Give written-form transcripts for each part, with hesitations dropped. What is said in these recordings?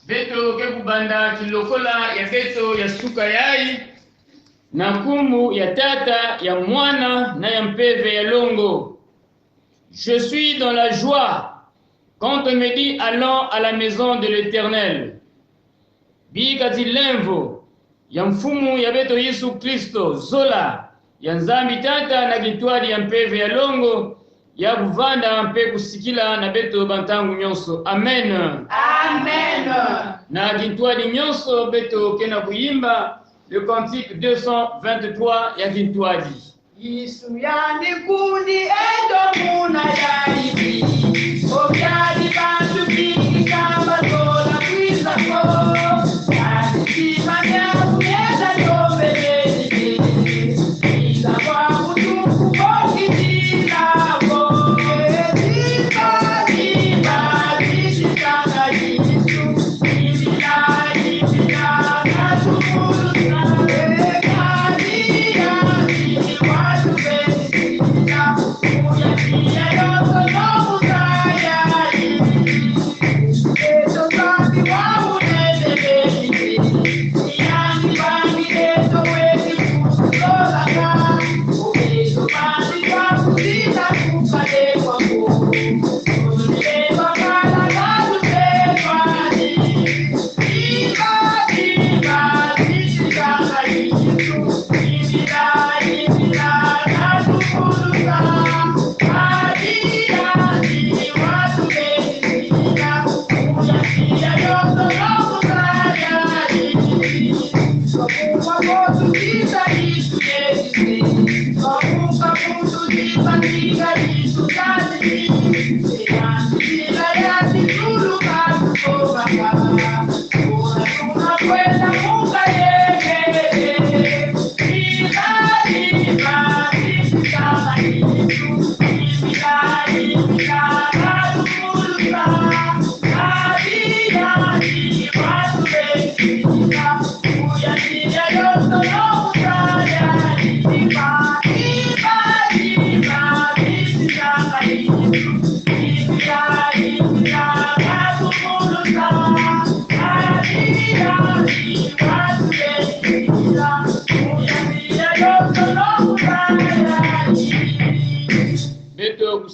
beto ke kubanda kilokola ya beto ya suka yai na kumbu ya tata ya mwana na ya mpeve ya longo. Je suis dans la joie quand on me dit allons à la maison de l'Éternel. Bikati lemvo ya mfumu ya beto Yesu Kristo zola ya nzambi tata na kitwadi ya mpeve ya longo ya kuvanda mpe kusikila na beto bantangu nyonso. Amen. Amen. Na kitwadi nyonso beto kena kuyimba le cantique 223 ya kitwadi. Yesu yani kundi edo muna yaibi obyali bantu biki kamba zola kwiza ko yani kimanya kuyeza yobeleli iza kwa mutuku bokitila bo etika iba zishitanga Yesu ibila natumulu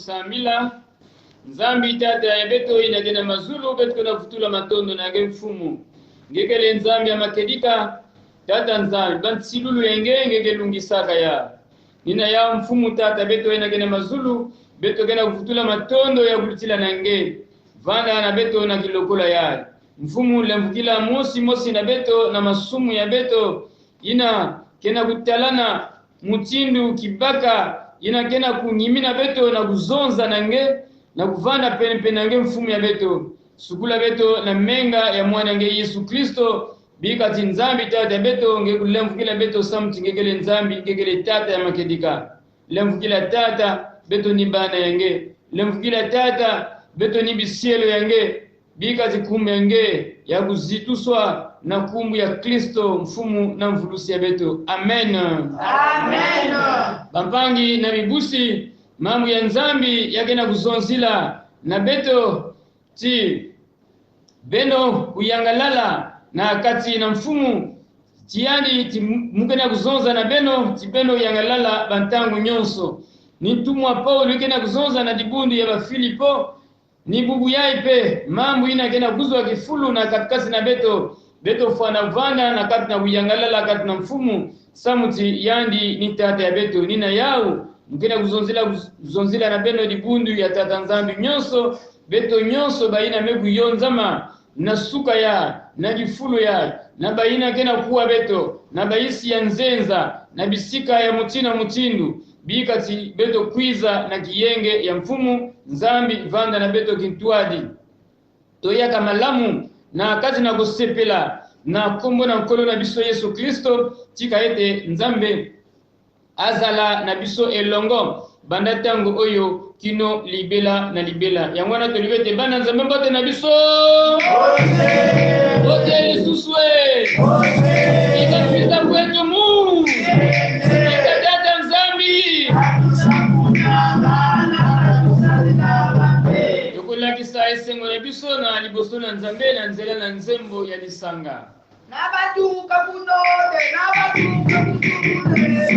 kusamila nzambi tata ya beto inagena mazulu beto na futula matondo na ge mfumu ngekele nzambi ya makedika tata nzambi bantilulu yenge ngeke lungisaka ya nina ya mfumu tata beto inagena mazulu beto gena kufutula matondo ya kulitila nange vanda na beto na kilokola ya mfumu lemvukila mosi na beto na masumu ya beto ina kena kutalana mutindu kibaka ina kena kunyimina beto na kuzonza nange na kuvanda pene nange mfumu ya beto sukula beto na menga ya mwana nge Yesu Kristo bikati nzambi tata beto nge kulemvukila beto samti ngekele nzambi ngekele tata ya makedika lemvukila tata beto ni bana yange lemvukila tata beto ni bisielo yange bikati kumenge ya kuzituswa na kumbu ya Kristo mfumu na mvulusi ya beto. Amen. Amen. Bampangi na bibusi mamu ya nzambi yakena kuzonzila na beto ti beno kuyangalala na kati na mfumu tiandi ti mukena kuzonza na beno ti beno yangalala bantangu nyonso ni tumwa Paulo ikena kuzonza na dibundi ya Bafilipo ni bubu yaipe mambo ina kena kuzwa kifulu na katikasi na beto fana vanda na kati na kuyangalala kati na mfumu samuti yandi ni tata ya beto nina yao mkena kuzonzila na beno dibundu ya tata nzambi nyonso beto nyonso baina mebu yonzama na suka ya na jifulu ya na baina kena kuwa beto na baisi ya nzenza na bisika ya mutindu bikati beto kwiza na kiyenge ya mfumu nzambi vanda na beto kintwadi toyaka malamu na kati na kusepela na kombo na nkolo na biso Yesu Kristo tika ete nzambe azala na biso elongo banda tango oyo kino libela na libela yangwana to libete bana nzambe mbote na biso ote Yesuswe ikapita kwetu mu ikatata nzambi tukulakisa esengo ya biso na liboso na Nzambe na nzela na nzembo ya lisanga. Nabatuka kunode, nabatuka kutule,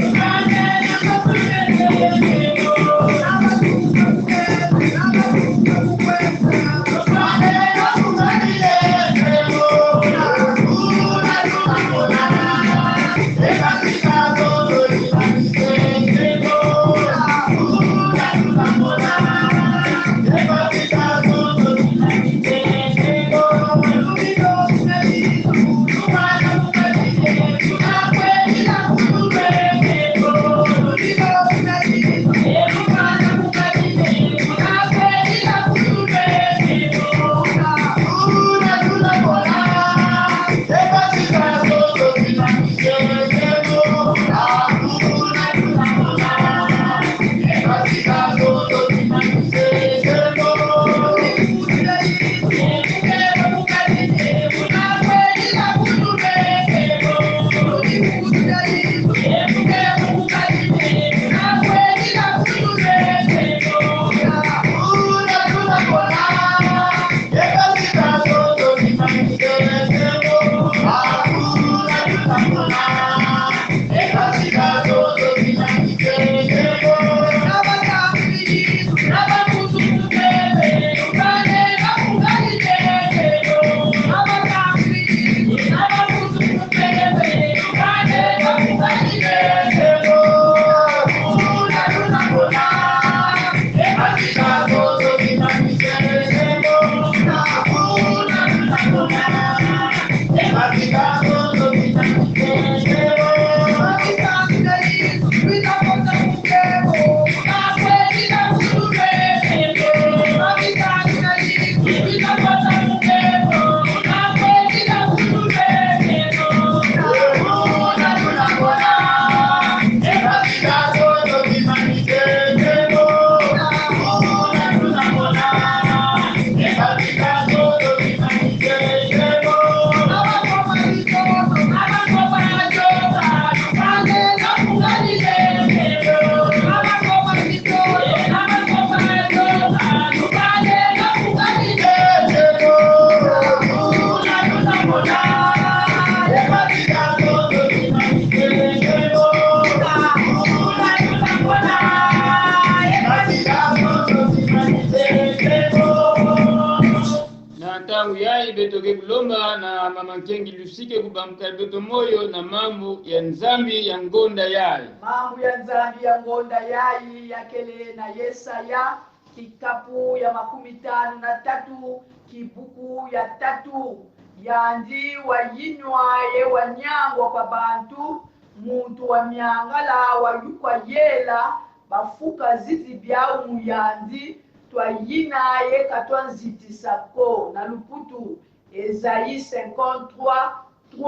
Betoke kulomba na mama Nkengi Lusike kubamka beto moyo na mambo ya Nzambi ya ngonda yai. Mambo ya Nzambi ya ngonda yai yakele na Yesaya kikapu ya 53 kibuku ya 3 yandi wayinywa ye wanyangwa kwa bantu muntu wa myangala wayukwa yela bafuka zizi byao muyandi twayina ye katwanzitisako na luputu Esaïe 53:3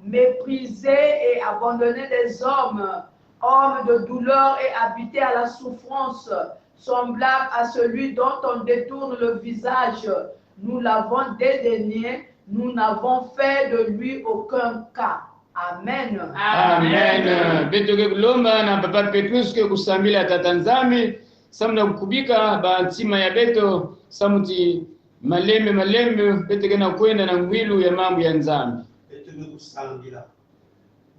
mépriser et abandonner les hommes de douleur et habiter à la souffrance semblable à celui dont on détourne le visage. Nous l'avons dédaigné, nous n'avons fait de lui aucun cas. Amen. Amen. Betoke kulomba na papa Petrus ke kusambila tata Nzambi samna kukubika bantima ya beto samuti malembe betoke na kwenda na ngwilu ya mambo ya Nzambi. Betoke kusambila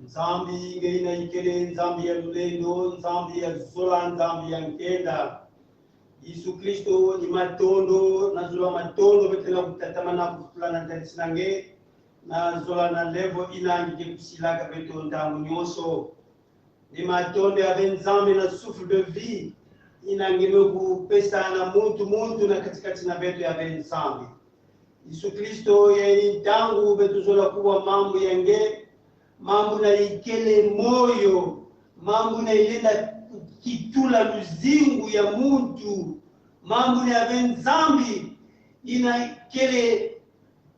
Nzambi ngeina ikele Nzambi ya lulendo Nzambi ya zola Nzambi ya nkenda Yesu Kristo ni matondo na zola matondo betena kutatama na kufulana ndanisinange na zola na levo inangi kusilaga beto ndangu nyoso ni matondo ya Nzambi na souffle de vie inangime kupesa na muntu na katikati na beto ya Nzambi. Yesu Kristo ya ndangu beto zola kuwa mambo yange mambo na ikele moyo mambo na ilenda kitula luzingu ya muntu mambo na Nzambi ina kele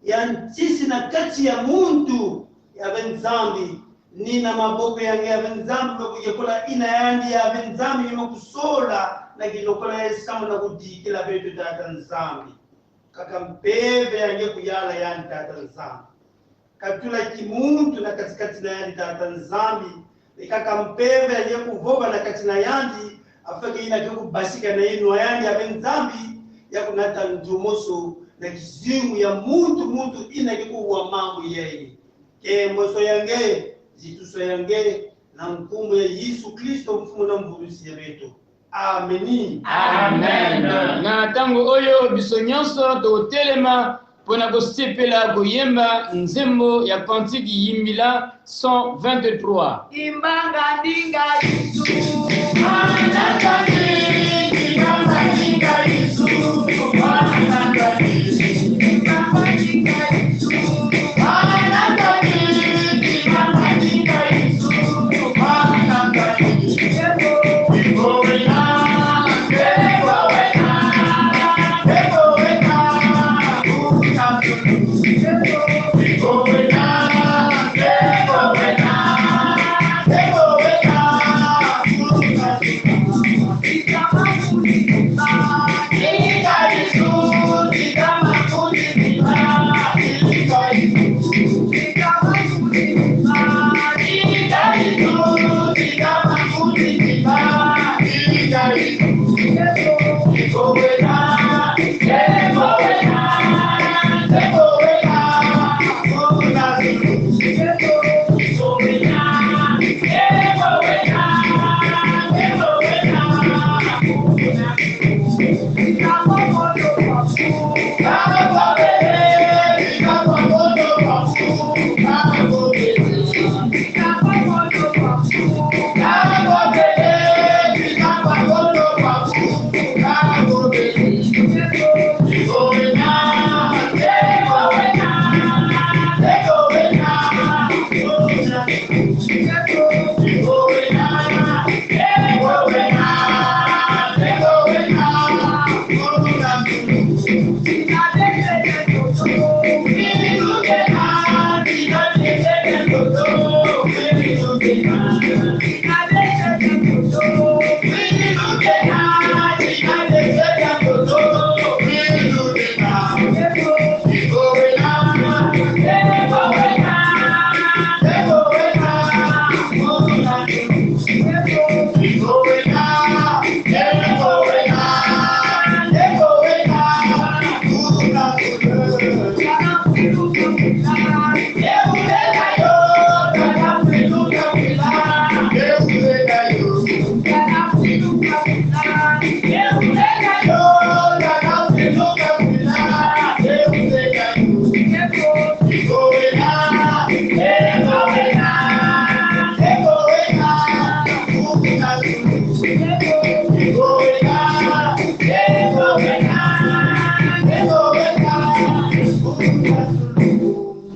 ya ntisi na kati ya muntu ya Nzambi nina maboko yange ya Nzambi kujekola ina yandi ya Nzambi nima kusola na kilokola esamu na kudikila betu tata Nzambi kaka mpeve yange kuyala yandi tata Nzambi katula kimuntu na katikati na yandi tata Nzambi kaka mpeve yange kuvoba na katina yandi afake ina kubasika na inu yandi ya Nzambi ya kunata njumoso na kizimu ya muntu inakikuwa mambo yeye ke moso yange zituso yange na mkumu ya Yesu Kristo mfumu na mvurusi ya beto. Amen. Amen. Na tango oyo biso nyonso totelema pona kosepela koyemba nzembo ya kantiki yimbila 123. Imbanga ndinga Yesu.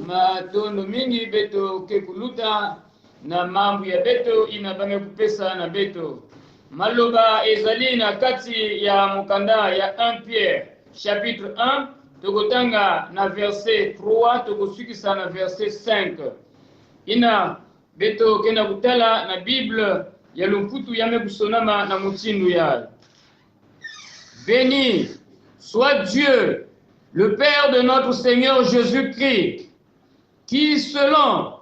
Matondo mingi beto kekuluta na mambo ya beto inabanga kupesa na beto. Maloba ezali na kati ya mukanda ya 1 Pierre chapitre 1 tokotanga na verset 3 tokosukisa na verset 5. Ina beto kena kutala na Bible ya lumputu yame kusonama na mutindu ya. Béni soit Dieu, le Père de notre Seigneur Jésus-Christ, qui, selon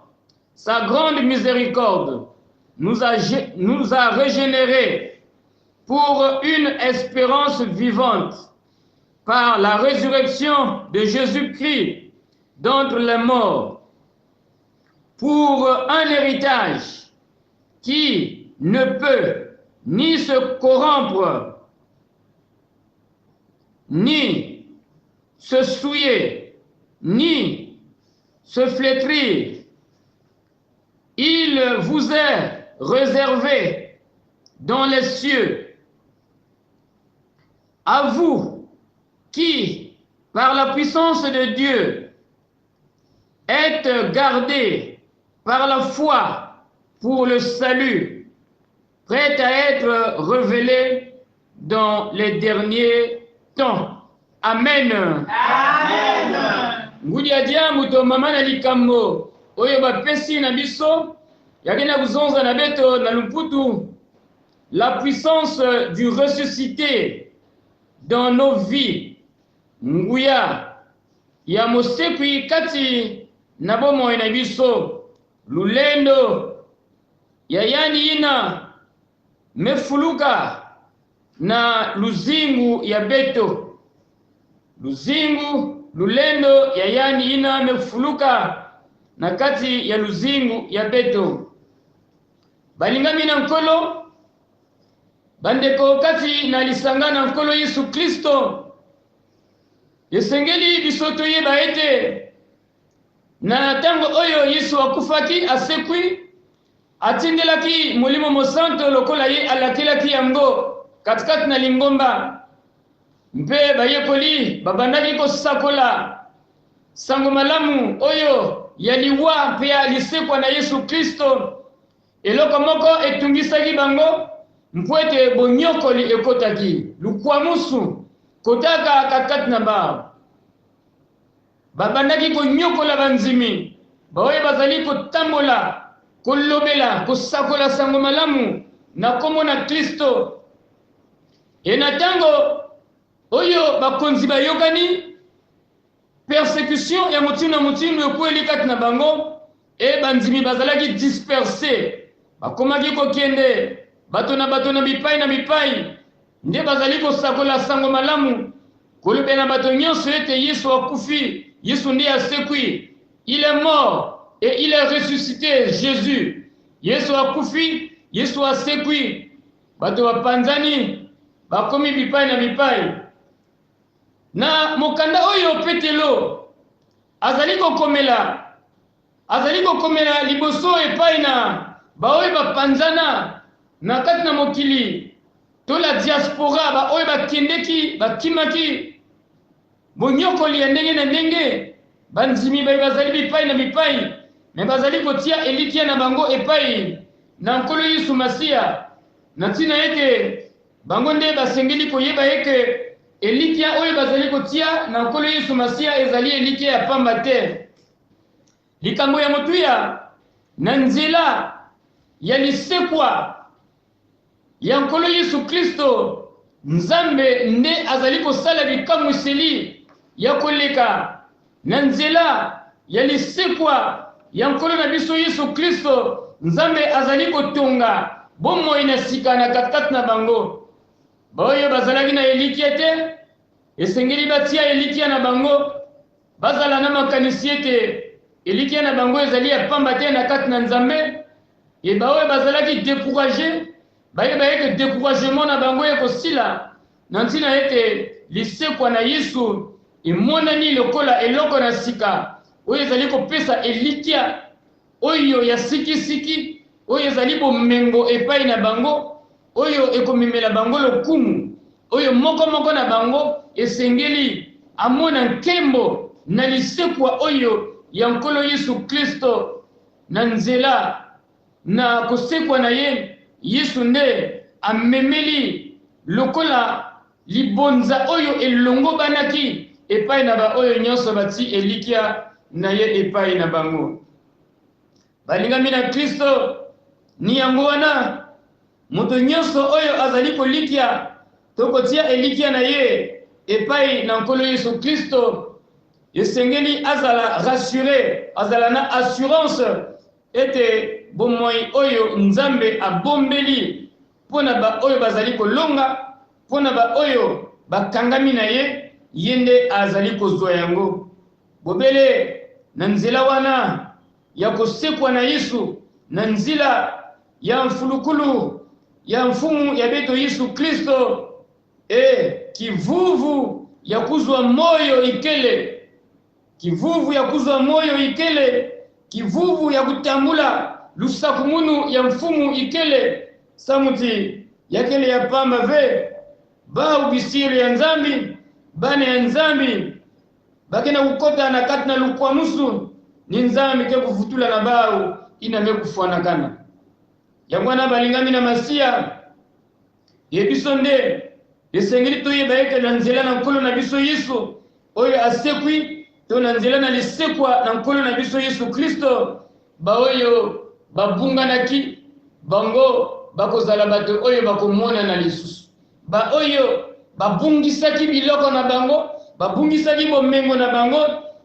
sa grande miséricorde, nous a régénérés pour une espérance vivante par la résurrection de Jésus-Christ d'entre les morts, pour un héritage qui ne peut ni se corrompre, ni se souiller, ni se flétrir. Il vous est réservé dans les cieux. À vous qui, par la puissance de Dieu, êtes gardés par la foi pour le salut, prêt à être révélé dans les derniers temps. Amen. Amen. Ngudia diamu to mamana likambo oyo bapesi na biso yakena kuzonza na beto na lumputu la puissance du ressuscité dans nos vies. Nguya ya mosekwi kati na bomo na biso lulendo ya yani ina mefuluka na luzingu ya beto luzingu lulendo ya yani ina mefuluka na kati ya luzingu ya beto. Balingami na nkolo bandeko kati na lisangana nkolo Yesu Kristo esengeli bisoto ye baete na tango oyo Yesu akufaki asekwi atindelaki molimo mosanto lokola ye alakelaki yango katikati na lingomba mpe bayekoli babandaki kosakola sango malamu oyo yaliwa mpe alisekwa na Yesu Kristo eloko moko etungisaki bango mpwete bonyokoli ekotaki lukwamusu kotaka katikati na bao babandaki konyokola banzimi baoye bazali kotambola kolobela kosakola sango malamu na kombo na Kristo ena tango oyo bakonzi bayokani persécution ya mutino mutino ekweli kati na bango e banzimi bazalaki disperse bakomaki kokende bato na bipai na bipai nde bazali kosakola sango malamu kolobela bato nyonso ete Yesu akufi Yesu ndiye asekwi il est mort et il est ressuscité Jésus Yesu akufi Yesu asekwi bato bapanzani bakomi bipai na bipai na mokanda oyo Petelo azali kokomela liboso epai na baoyo bapanzana na kati na mokili to la diaspora baoyo bakendeki bakimaki bonyokoli ya ndenge na ndenge banzimi bazali bipai na bipai me bazali kotia elikia na bango epai na nkolo Yesu Masiya na ntina ete bango nde basengeli koyeba eke elikia oyo bazali kotia na nkolo Yesu Masiya ezali elikia ya pamba te likambo ya motuya na nzela ya lisekwa ya nkolo Yesu Kristo Nzambe nde azali kosala bikamwiseli ya koleka na nzela ya lisekwa ya nkolo na biso Yesu Kristo Nzambe azali kotonga bomoi na sika na katikati na bango baoyo bazalaki na elikia te esengeli batia elikia na bango bazala na makanisi ete elikia na bango ezali ya pamba te na kati na Nzambe e baoyo bazalaki découragé bayeba eke découragement na bango ekosila na ntina ete lisekwa na Yesu emonani lokola eloko na sika oyo ezali kopesa elikia oyo ya sikisiki oyo ezali bomengo epai na bango oyo ekomemela bango lokumu oyo moko na bango esengeli amona nkembo na lisekwa oyo ya nkolo Yesu Kristo na nzela na kosekwa na ye Yesu nde amemeli lokola libonza oyo elongo banaki epai na ba oyo nyonso bati elikia na ye epai na bango balingami na Kristo ni yango wana moto nyonso oyo azali kolikia tokotia elikia na ye epai na nkolo Yesu Kristo esengeli azala rassuré azala na assurance ete bomoi oyo Nzambe abombeli pona ba oyo bazali kolonga pona ba oyo bakangami na ye yende azali kozwa yango bobele na nzela wana ya kosekwa na Yesu na nzila ya mfulukulu ya mfumu ya beto Yesu Kristo kivuvu ya kuzwa moyo ikele kivuvu ya kuzwa moyo ikele kivuvu ya kutambula lusakumunu ya mfumu ikele samuti yakele ya pamba ve ba ubisiri ya Nzambi bane ya Nzambi bakena kukota na kati na lukwamusu ni Nzambi ke kuvutula na bao iname kufanakana ya mwana balingami na Masiya yebiso nde esengeli toyeba eke na nzela na nkolo na biso Yesu oyo asekwi to na nzela na lisekwa na nkolo na biso Yesu Kristo baoyo babunganaki bango bakozala bato oyo bakomona na lisusu baoyo babungisaki biloko na bango babungisaki bomengo na bango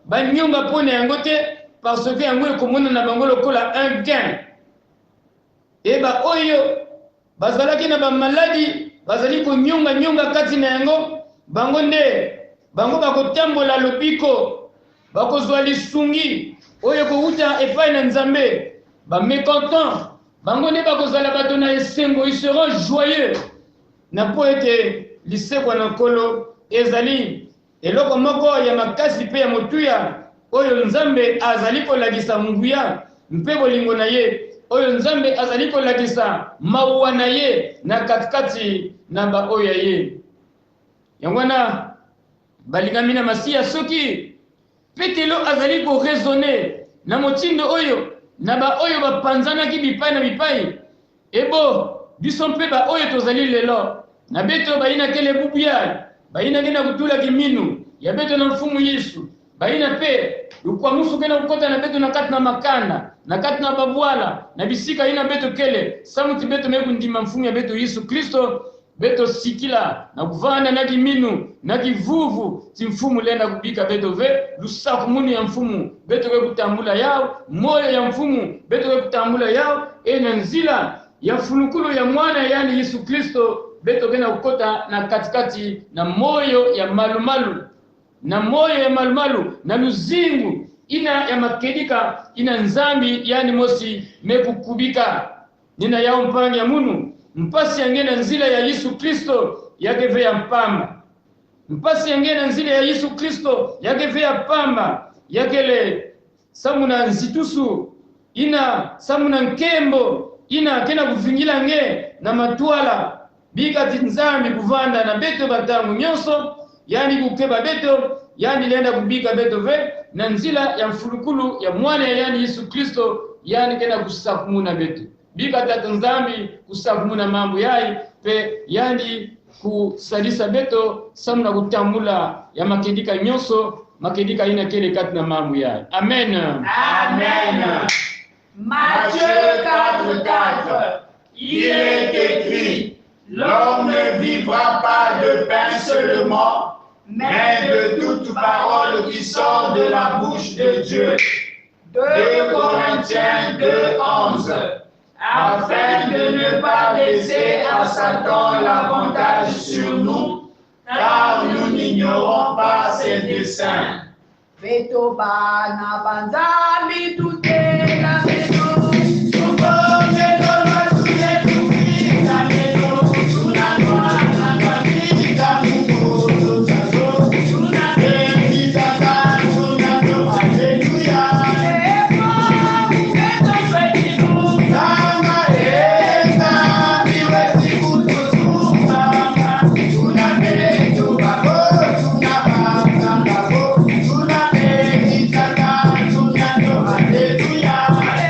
banyonga pona yango te parce que yango ekomona na bango lokola un gain eba oyo bazalaki na bamaladi bazali konyonga kati na yango bango nde bango bakotambola lobiko bakozwa lisungi oyo kouta epai na Nzambe mécontent bango ne bakozala bato na esengo, ils seront joyeux na po ete lisekwa na nkolo ezali eloko moko ya makasi pe ya motuya oyo Nzambe azali kolakisa nguya mpe bolingo na ye, oyo Nzambe azali kolakisa mawa na ye na katikati na baoyo ya ye. Yangwana balingami na masiya soki Petelo azali ko raisonner na motindo oyo na baoyo bapanzanaki bipai na bipai, ebo biso mpe baoyo tozali lelo na beto bayina kele bubia bayina kena kutula kiminu ya beto na mfumu Yesu bayina pe lukwa musu kena kukota na beto na kati na makanda na kati na babwala na bisika ina beto kele samuti beto meku ndima mfumu ya beto Yesu Kristo beto sikila na kuvanda na kiminu na kivuvu ti mfumu lenda kubika beto ve lusaku munu ya mfumu beto we kutambula yao moyo ya mfumu beto we kutambula yao na nzila ya funukulu ya mwana yani Yesu Kristo beto kena kukota na katikati na moyo ya malumalu na moyo ya malumalu na luzingu ina ya makedika ina nzambi yani mosi mekukubika nina yao mpangi ya munu mpasi yangena nzila ya Yesu Kristo yake ya mpamba mpasi yangena nzila ya Yesu Kristo yake ya pamba yakele samuna nzitusu ina samuna nkembo ina kena kuvingila nge na matwala bika tinzambi kuvanda na beto batangu nyonso yani kukeba beto yani lenda kubika beto ve na nzila ya mfulukulu ya mwana yani Yesu Kristo yani kena kusakumuna beto bika tatanzambi kusakumuna mambo yai pe yani kusalisa beto samuna kutambula ya makedika nyonso makedika ina kele kati na mambo yai. Amen. Amen. Matthieu 4:4. Il est écrit, l'homme ne vivra pas de pain seulement, mais de toute parole qui sort de la bouche de Dieu. 2 Corinthiens 2:11. Afin de ne pas laisser à Satan l'avantage sur nous, car nous n'ignorons pas ses desseins. Beto bana banzambi tutela beto. Hallelujah.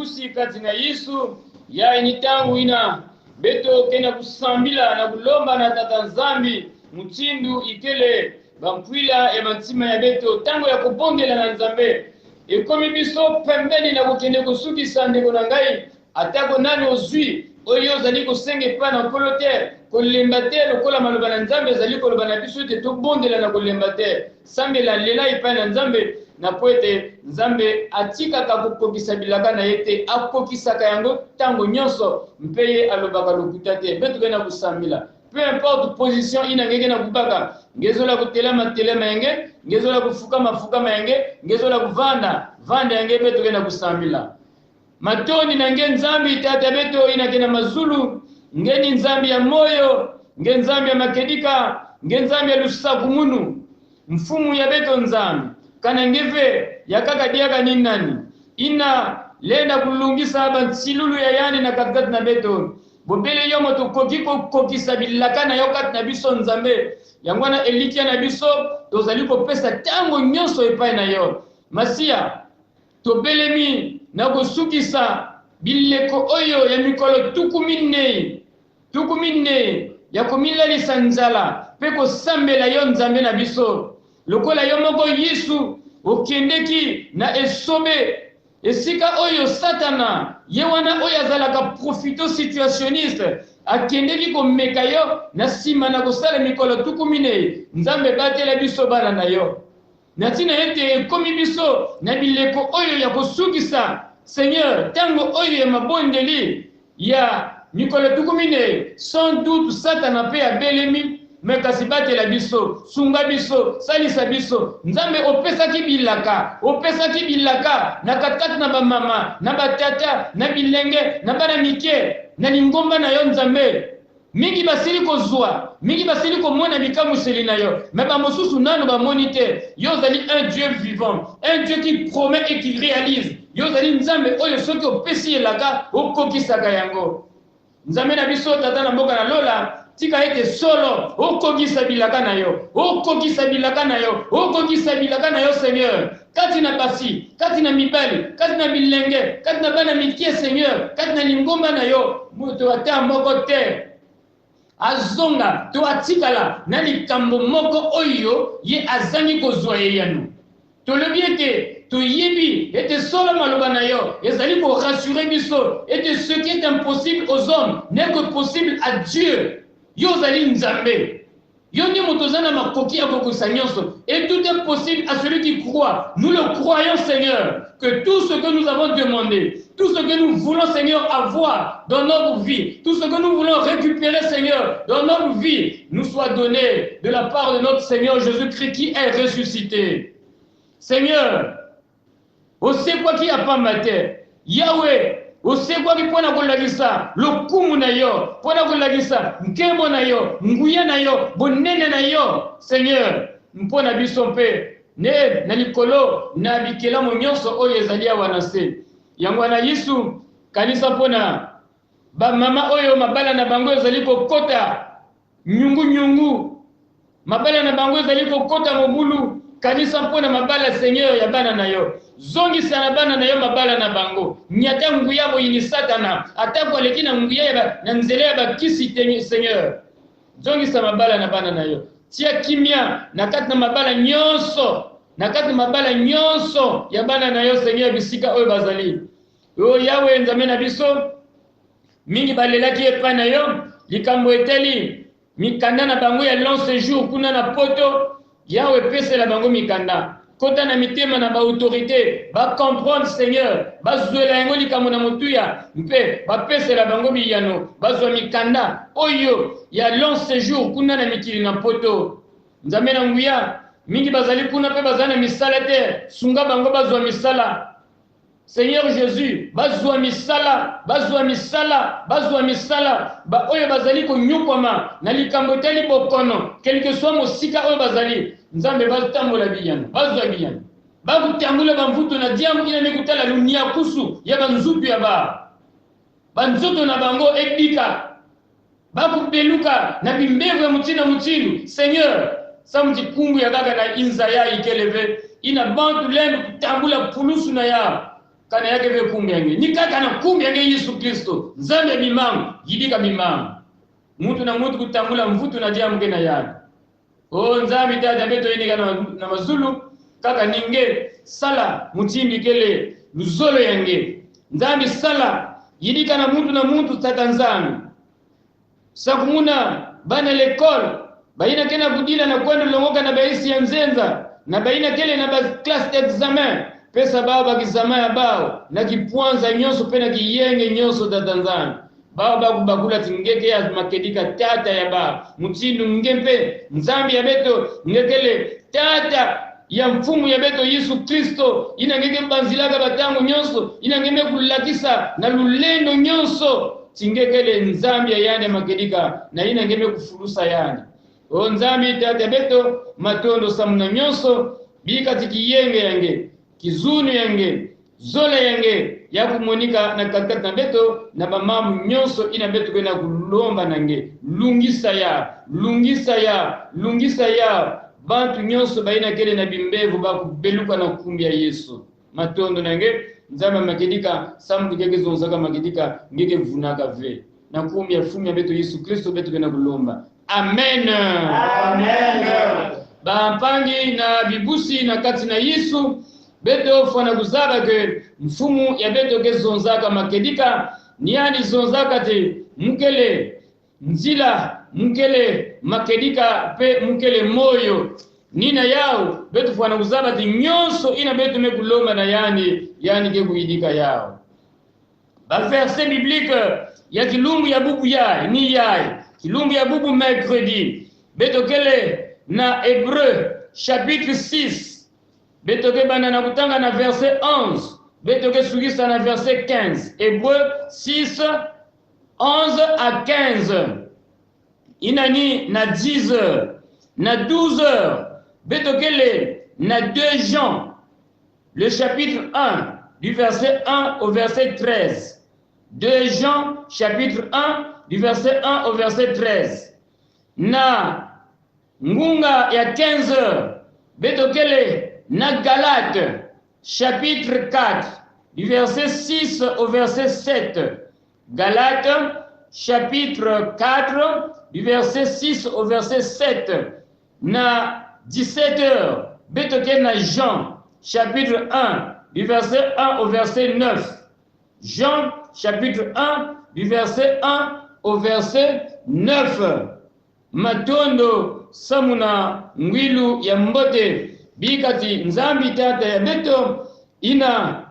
busi kati na Yesu ya initangu ina beto kena kusambila na kulomba na tata nzambi mutindu ikele bampwila ya mantima ya beto tango ya kubongela na nzambe ekomi biso pembeni na kukende kusukisa ndeko na ngai atako nani ozwi oyo zali kosenge pa na kolote kolemba te lokola maloba na nzambe zali koloba na biso te tobondela na kolemba te sambela lela epai na nzambe na po ete nzambe atikaka kokokisa bilaka na ye te akokisaka yango ntango nyonso mpe ye alobaka lokuta te mpe tokena kosambela peu importe position ina ngenge na kubaka ngezola kutelema telema yenge ngezola kufukama fukama yenge ngezola kuvanda vanda yenge mpe tokena kosambela matoni na nge nzambi tata beto inakena mazulu ngeni nzambi ya moyo nge nzambi ya makedika nge nzambi ya lusaku munu mfumu ya beto nzambi kana ngeve ya kaka diaka ni nani ina lenda kulungisa bansilulu ya yani na katikati na beto bobele yo moto koki kokisa bilaka na yo kati na biso nzambe yango na elikia na biso tozali kopesa tango nyonso epai na yo masia tobelemi na kosukisa bileko oyo ya mikolo tuku minei ya komilalisa nzala mpe kosambela yo nzambe na biso lokola yo moko Yesu okendeki na esobe esika oyo satana ye wana oyo azalaka profito situationniste akendeki komeka yo na nsima na kosala mikolo tuku minei nzambe batela biso bana na yo na ntina ete ekomi biso na bileko oyo ya kosukisa Seigneur tango oyo ya mabondeli ya mikolo tuku minei sans doute satana mpe abelemi me kasi batela biso sunga biso salisa biso nzambe opesaki bilaka na katikati na bamama na batata na bilenge na bana mike na lingomba na yo nzambe mingi basili kozwa mingi basili komona bikamuseli na yo me bamosusu nano bamoni te yo ozali un Dieu vivant un Dieu qui promet et qui réalise yo ozali nzambe oyo soki opesi elaka okokisaka yango nzambe na biso tata na mboka na lola tika ete solo okokisa bilaka na yo okokisa bilaka na yo Seigneur kati na basi kati na mibali kati na bilenge kati na bana mikie Seigneur kati na lingomba na yo moto ata moko te azonga to atikala na likambo moko oyo ye azangi kozwa ye yano tolobi ete toyebi ete solo maloba na yo ezali ko rassurer biso ete ce qui est impossible aux hommes n'est que possible à Dieu yo zali nzambe yo ndi moto zana makoki ya kokosa nyonso et tout est possible à celui qui croit. Nous le croyons Seigneur que tout ce que nous avons demandé, tout ce que nous voulons Seigneur avoir dans notre vie, tout ce que nous voulons récupérer Seigneur dans notre vie nous soit donné de la part de notre Seigneur Jésus-Christ qui est ressuscité. Seigneur, ose kwa ki apamba te Yahweh ose kwa ki pona kolagisa lokumu na yo pona kolagisa nkembo na yo nguya na yo bonene na yo Seigneur mpona biso mpe ne na likolo na bikelamu nyonso oyo ezali awa na se yango na Yesu kanisa mpona bamama oyo mabala na bango ezali kokota nyungu mabala na bango ezali kokota mobulu kanisa mpona mabala Seigneur ya bana na yo zongisa na bana na yo mabala na bango nyata nguya boyini satana atako leki na nguya na nzele ya bakisi te Seigneur zongisa mabala na bana na yo tia kimia na kati na mabala nyonso ya bana na yo Seigneur bisika oyo bazali o Yahweh nzambe na biso mingi balelaki epai na yo likambo eteli mikanda na bango ya long séjour kuna na poto Yahweh pesela bango mikanda kota na mitema na ba autorité ba comprendre Seigneur bazwela yango likambo na motuya mpe bapesela bango biyano bazwa mikanda oyo ya long séjour kuna na mikili na poto nzambe na nguya mingi bazali kuna pe bazana misala te sunga bango bazwa misala Seigneur Jésus bazwa misala ba oyo bazali ko nyukwama na likambo teli bokono quelque soit mosika oyo bazali nzambe batambola biyano bazwa biyano bakutambula bamvuto na diamu ina nekutala lunia kusu ya banzutu ya banzoto na bango ekdika bakubeluka na bimbevu ya mutinu Seigneur samti kungu ya kaka na inza ya ikeleve ina bantu lenu kutambula pulusu na ya kana yake be kumbi yange ni kaka na kumbi yange Yesu Kristo nzambe bimangu yidika bimangu mutu na mutu kutambula mvutu na jamu kena yake o nzambi tata beto yini na mazulu kaka ninge sala mutimbi kele luzolo yange nzambi sala yidika na mutu tata nzambi sakumuna bana l'école baina kena kudila na kwenda longoka na baisi ya nzenza na baina kele na ba classe d'examen pesa baba kizama ya bao na kipwanza nyonso pena kiyenge nyonso da Tanzania baba kubakula tingeke ya makedika tata ya ba mutindu ngempe nzambi ya beto ngekele tata ya mfumu ya beto Yesu Kristo ina ngeke banzilaga batangu nyonso ina ngeme kulakisa na lulendo nyonso tingekele nzambi ya yane makedika na ina ngeme kufulusa yani o nzambi tata beto matondo samuna nyonso bika tikiyenge yange kizunu yange zola yange ya kumonika na katikati na beto na bamamu nyonso ina beto kwenda kulomba nange lungisa ya bantu nyonso baina kele na bimbevu bakubeluka na kumbi ya Yesu matondo nange nzama makedika samu keke zonzaka makedika ngeke vunaka ve na kumbi ya fumu ya beto Yesu Kristo beto kwenda kulomba amen bampangi na bibusi na kati na Yesu beto fwana kuzaba ke mfumu ya beto ke zonzaka makedika niani zonzaka te mukele nzila mukele makedika pe mukele moyo nina yao beto fwana kuzaba te nyonso ina beto mekulomba na yani ke kuidika yao ba verset biblique ya kilumbu ya bubu ya ni ya kilumbu ya bubu mercredi beto kele na Hébreu chapitre 6 betoke bana na kutanga na verset 11 betoke sugisa na verset 15 Hébreu 6 11 à 15 inani na 10 heures na 12 heures betokele na 2 Jean le chapitre 1 du verset 1 au verset 13 2 Jean chapitre 1 du verset 1 au verset 13 na ngunga ya 15 heures betokele na Galates chapitre 4 du verset 6 au verset 7 Galates chapitre 4 du verset 6 au verset 7 na 17 heures betokele na Jean chapitre 1 du verset 1 au verset 9 Jean chapitre 1 du verset 1 au verset 9 matondo samuna ngwilu ya mbote bikati nzambi tata ya beto ina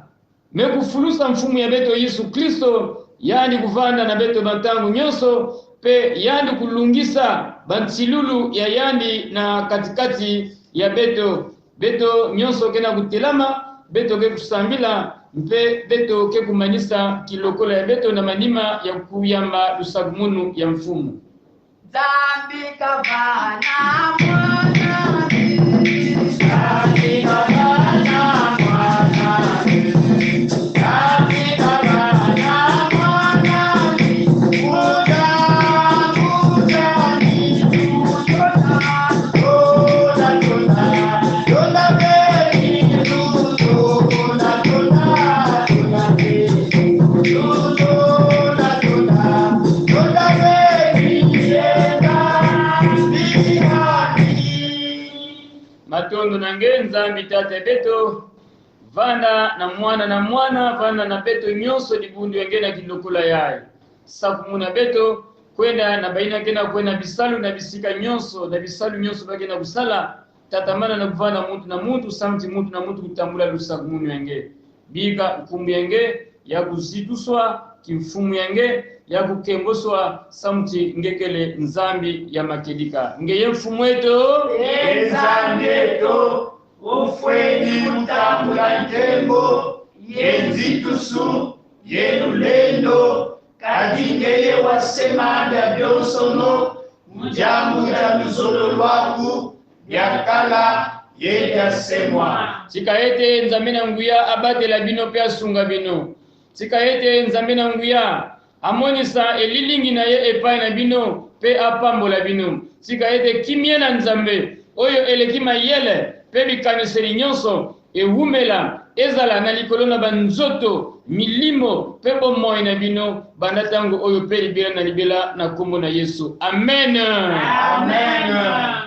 mekufulusa mfumu ya beto Yesu Kristo yani kuvanda na beto bantangu nyonso pe yani kulungisa bantilulu ya yani na katikati ya beto nyonso kena kutelama beto ke kusambila mpe beto ke kumanisa kilokola ya beto na manima ya kuyamba lusagumunu ya mfumu Zambi kavana mwana matondo nange nzambi tata beto vanda na mwana vanda na beto nyonso libundu yengena kilokola yaye sakumuna beto kwenda na baina kena kwenda bisalu na bisika nyonso na bisalu nyonso bakena kusala tatamana na kuvana muntu na muntu samti muntu na muntu kutambula lusakumunu yenge bika kumbu yenge ya kuzituswa kimfumu yenge ya kukemboswa samti ngekele nzambi ya makedika ngeye mfumu eto nzambi eto ufweni mutambula ntembo yenzitusu yenulendo kadingeye wasemanda byonsono mujambu ya luzolo lwaku byakala yejasemwa chikaete nzambe na nguya abatela bino pe asunga bino chikaete nzambe na nguya amonisa elilingi na ye epai na bino pe apambola bino chikaete kimia na nzambe oyo elekima yele pe bikaniseli nyonso ewumela ezala na likolo na banzoto milimo pe bomoi na bino banda tango oyo pe libela na kombo na Yesu. Amen. Amen.